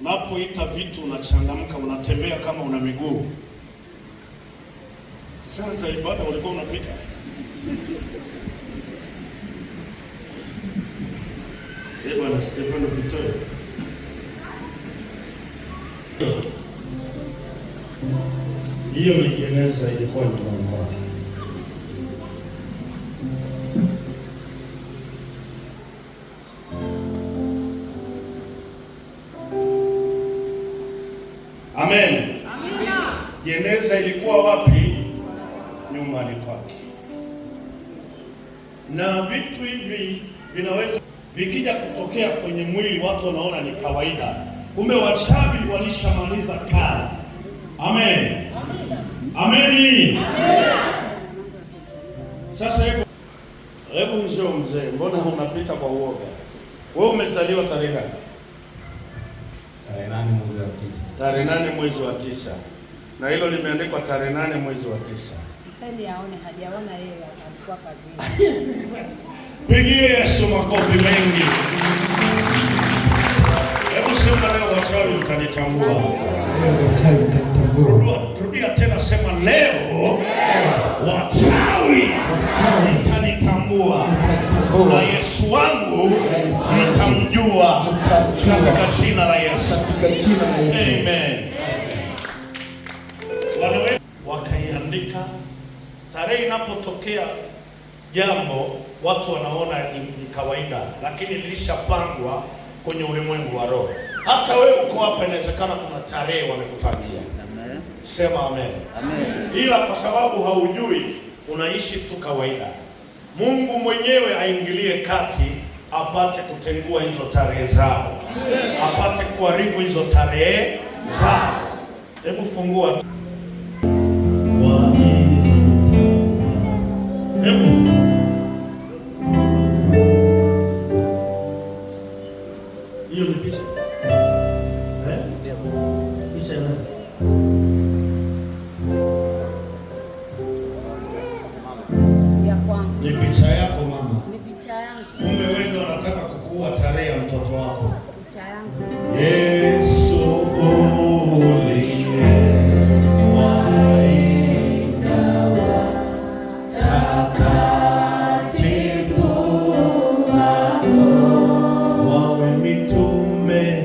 Unapoita vitu unachangamka, unatembea kama una miguu. Sasa ibada ulikuwa unapita. Bwana Stefano Victoria. Hiyo ni jeneza ilikuwa nyumbani kwake. Amen. Amina. Jeneza ilikuwa wapi? Nyumbani kwake. Na vitu hivi vinaweza vikija kutokea kwenye mwili, watu wanaona ni kawaida. Kumbe wachawi walishamaliza kazi. Amen. Ameni. Sasa hebu njoo mzee, mbona unapita kwa uoga? Wewe umezaliwa tarehe gani? Tarehe 8 mwezi wa 9. Na hilo limeandikwa tarehe 8 mwezi wa 9. Yaani aone hajaona yeye alikuwa kazini. Pigie Yesu makofi mengi. Hebu sema leo wachawi mtanitambua. Rudia tena, sema leo wachawi mtanitambua. Na Yesu wangu nitamjua katika jina la Yesu. Amen. Wanaweza wakaiandika tarehe inapotokea jambo, watu wanaona ni kawaida, lakini lilishapangwa kwenye ulimwengu wa roho. Hata wewe uko hapa, inawezekana kuna tarehe wamekupangia. Amen. Sema amen. Amen. Ila kwa sababu haujui, unaishi tu kawaida. Mungu mwenyewe aingilie kati, apate kutengua hizo tarehe zao. Amen. Apate kuharibu hizo tarehe zao. Hebu fungua. Hebu hiyo ni picha. Picha ya nani? Ya kwangu. Ni picha yako mama. Ni picha yangu. Kumbe wewe ndio unataka kukuua tarehe ya mtoto wako. Picha yangu. Yesu wawe mitume